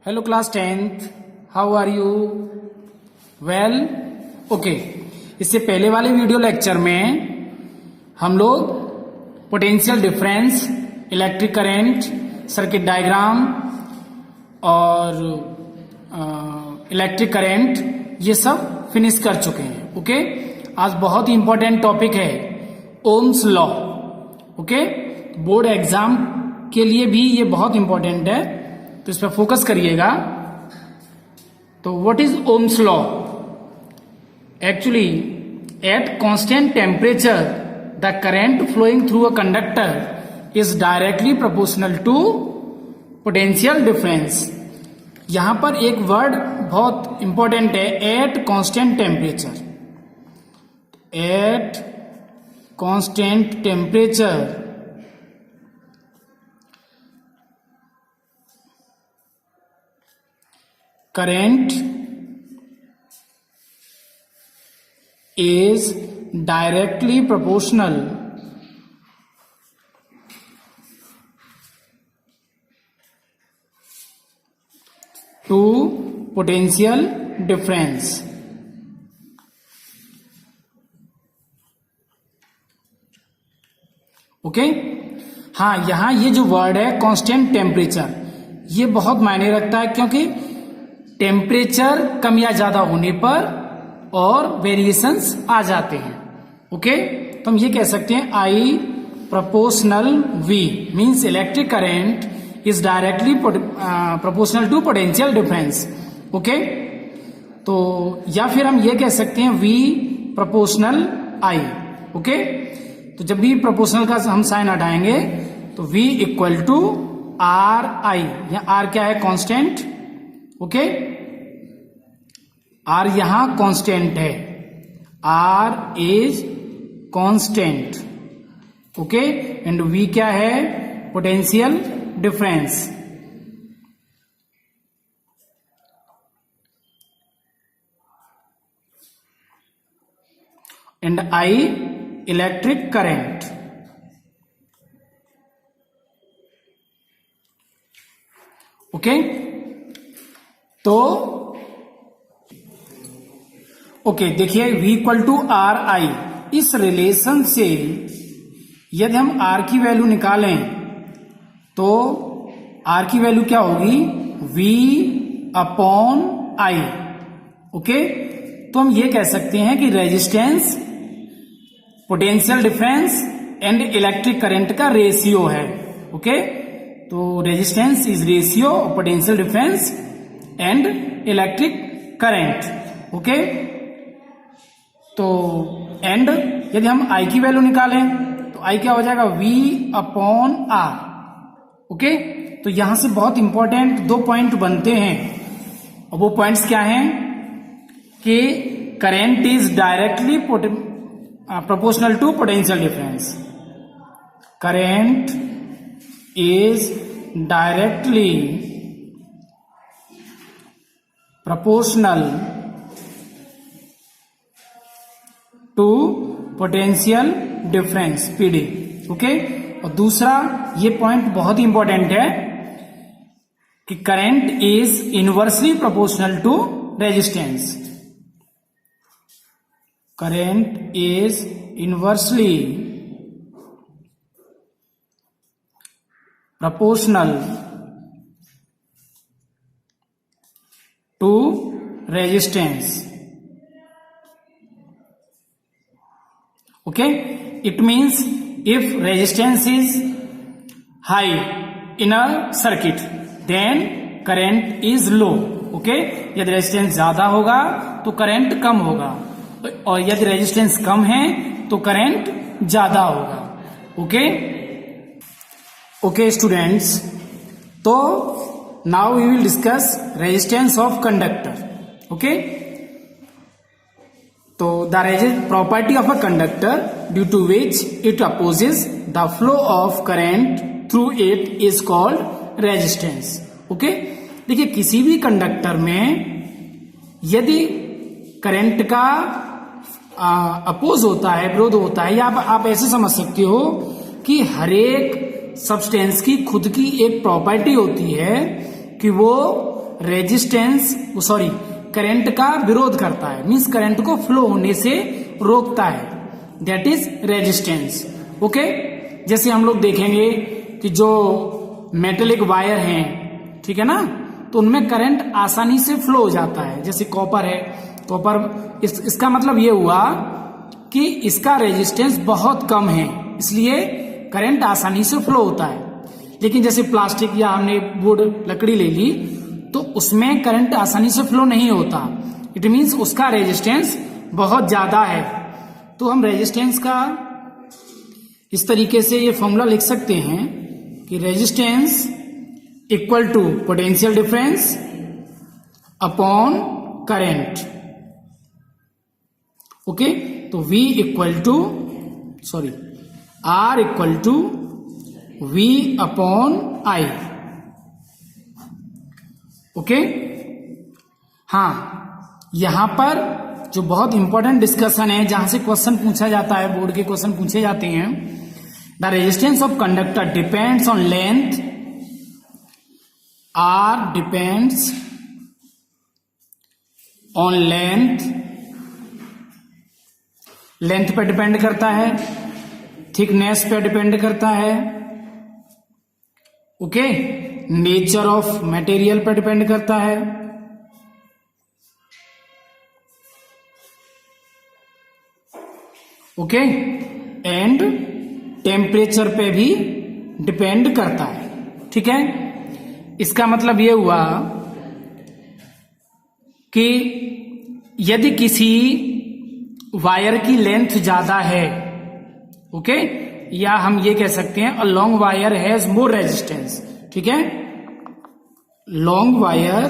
Hello class 10th, how are you? Well, okay. इससे पहले वाले वीडियो लेक्चर में हम लोग potential difference, electric current, circuit diagram और इलेक्ट्रिक करंट ये सब फिनिश कर चुके हैं। ओके, आज बहुत ही इंपॉर्टेंट टॉपिक है Ohm's law. Okay, board exam के लिए भी ये बहुत इंपॉर्टेंट है, तो इस पर फोकस करिएगा। तो what is Ohm's law? Actually at constant temperature the current flowing through a conductor is directly proportional to potential difference. यहां पर एक वर्ड बहुत इंपॉर्टेंट है, at constant temperature. At constant temperature current is directly proportional to potential difference। Okay, हाँ, यहां ये जो word है कांस्टेंट टेम्परेचर, ये बहुत मायने रखता है, क्योंकि टेम्परेचर कम या ज्यादा होने पर और वेरिएशंस आ जाते हैं। ओके, तो हम ये कह सकते हैं I proportional V means electric current is directly proportional to potential difference. Okay, तो या फिर हम ये कह सकते हैं वी प्रोपोर्शनल आई। ओके, तो जब भी प्रोपोर्शनल का हम साइन हटाएंगे तो V equal to R I, या आर क्या है? कांस्टेंट। ओके, आर यहां कांस्टेंट है, R is constant. Okay, and V क्या है? Potential difference. And I electric current. Okay, तो ओके, देखिए V equal to R I, इस रिलेशन से यदि हम R की वैल्यू निकालें तो R की वैल्यू क्या होगी? V upon I। ओके, तो हम ये कह सकते हैं कि resistance potential difference and electric current का रेशियो है। ओके, तो resistance is ratio of potential difference and electric current. Okay, तो एंड यदि हम I की वैल्यू निकालें तो I क्या हो जाएगा? V upon R। ओके, तो यहां से बहुत इंपॉर्टेंट दो पॉइंट बनते हैं, और वो पॉइंट्स क्या हैं कि current is directly proportional to potential difference. Current is directly proportional to potential difference PD। Okay, और दूसरा ये पॉइंट बहुत ही इंपॉर्टेंट है कि current is inversely proportional to resistance. Current is inversely proportional to resistance। Okay, it means if resistance is high in a circuit then current is low। Okay, यदि resistance ज्यादा होगा तो करंट कम होगा, और यदि रेजिस्टेंस कम है तो करंट ज्यादा होगा। ओके, ओके स्टूडेंट्स, तो now we will discuss resistance of conductor। okay, so the property of a conductor due to which it opposes the flow of current through it is called resistance। okay, देखिए किसी भी conductor में यदि current का oppose होता है, विरोध होता है, या आप ऐसे समझ सकते हो कि हर एक सब्सटेंस की खुद की एक प्रॉपर्टी होती है कि वो करंट का विरोध करता है, मीन्स करंट को फ्लो होने से रोकता है, दैट इज रेजिस्टेंस। ओके, जैसे हम लोग देखेंगे कि जो मेटेलिक वायर हैं, ठीक है ना, तो उनमें करंट आसानी से फ्लो हो जाता है। जैसे कॉपर है, कॉपर इसका मतलब ये हुआ कि इसका रेजिस्टेंस बहुत कम है, इसलिए करंट आसानी से फ्लो होता है। लेकिन जैसे प्लास्टिक या हमने वुड लकड़ी ले ली तो उसमें करंट आसानी से फ्लो नहीं होता, इट मीन्स उसका रेजिस्टेंस बहुत ज्यादा है। तो हम रेजिस्टेंस का इस तरीके से ये फॉर्मूला लिख सकते हैं कि resistance equal to potential difference upon current. Okay, तो V equal to R equal to V upon I। Okay, हाँ, यहां पर जो बहुत इंपॉर्टेंट डिस्कशन है, जहां से क्वेश्चन पूछा जाता है, बोर्ड के क्वेश्चन पूछे जाते हैं, the resistance of conductor depends on length, R depends on length पे डिपेंड करता है, थिकनेस पे डिपेंड करता है, ओके, नेचर ऑफ मटेरियल पे डिपेंड करता है, ओके, एंड टेम्परेचर पे भी डिपेंड करता है। ठीक है, इसका मतलब यह हुआ कि यदि किसी वायर की लेंथ ज्यादा है, ओके, या हम ये कह सकते हैं a long wire has more resistance. ठीक है, long wire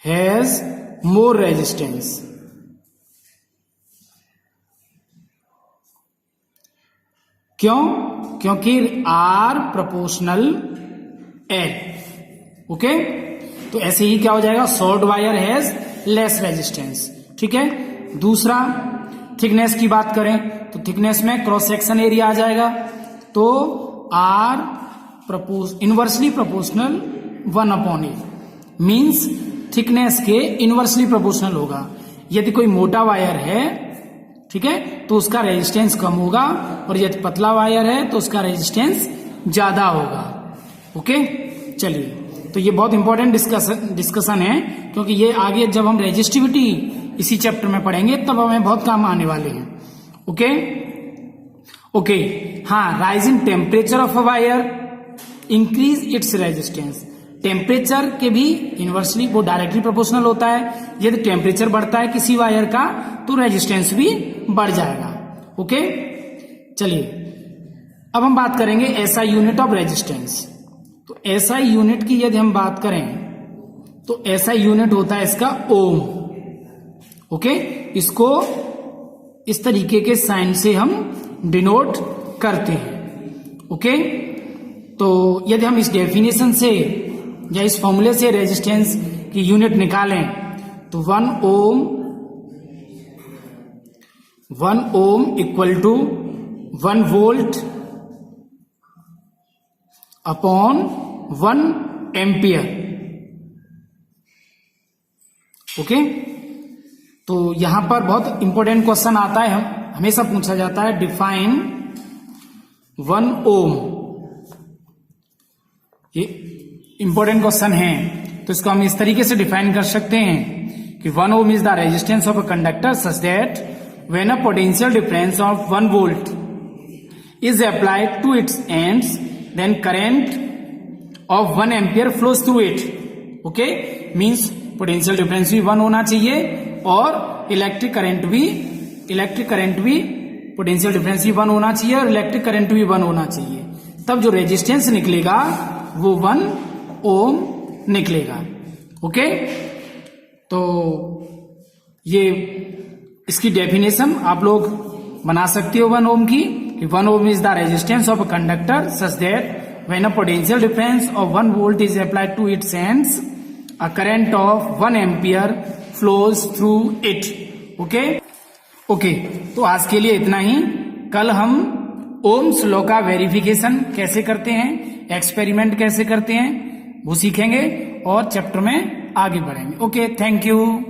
has more resistance. क्यों? क्योंकि R प्रोपोर्शनल L। ओके, तो ऐसे ही क्या हो जाएगा, short wire has less resistance. ठीक है, दूसरा थिकनेस की बात करें तो थिकनेस में क्रॉस सेक्शन एरिया आ जाएगा, तो R inversely proportional 1/A, means thickness के इनवर्सली प्रोपोर्शनल होगा। यदि कोई मोटा वायर है, ठीक है, तो उसका रेजिस्टेंस कम होगा, और यदि पतला वायर है तो उसका रेजिस्टेंस ज्यादा होगा। ओके, चलिए, तो ये बहुत इंपॉर्टेंट डिस्कशन है, क्योंकि ये आगे जब हम रेजिस्टिविटी इसी चैप्टर में पढ़ेंगे तब हमें बहुत काम आने वाले हैं। ओके ओके, हाँ, rise in temperature of a wire increase its resistance. Temperature के भी इनवर्सली वो डायरेक्टली प्रोपोर्शनल होता है। यदि टेम्परेचर बढ़ता है किसी वायर का तो रेजिस्टेंस भी बढ़ जाएगा। ओके, चलिए अब हम बात करेंगे एसआई यूनिट ऑफ रेजिस्टेंस। तो एसआई यूनिट की यदि हम बात करें तो एसआई यूनिट होता है इसका ओम। ओके, इसको इस तरीके के साइन से हम डिनोट करते हैं। ओके, तो यदि हम इस डेफिनेशन से या इस फॉर्मूले से रेजिस्टेंस की यूनिट निकालें तो 1 ohm equal to 1 volt upon 1 ampere. Okay, तो यहां पर बहुत इंपॉर्टेंट क्वेश्चन आता है, हमेशा पूछा जाता है, डिफाइन 1 ओम। ये इंपॉर्टेंट क्वेश्चन है, तो इसको हम इस तरीके से डिफाइन कर सकते हैं कि 1 ohm is the resistance of a conductor such that when a potential difference of 1 volt is applied to its ends then current of 1 ampere flows through it. Okay, means potential difference भी 1 होना चाहिए और electric current भी potential difference भी 1 होना चाहिए और electric current भी 1 होना चाहिए। तब जो रेजिस्टेंस निकलेगा वो 1 ओम निकलेगा। ओके, तो ये इसकी डेफिनेशन आप लोग बना सकते हो 1 ओम की, कि 1 ohm is the resistance of a conductor such that when a potential difference of 1 volt is applied to its ends a current of 1 ampere flows through it. Okay okay, तो आज के लिए इतना ही। कल हम ओम्स लॉ का verification कैसे करते हैं, एक्सपेरिमेंट कैसे करते हैं, वो सीखेंगे और चैप्टर में आगे बढ़ेंगे। Okay, thank you.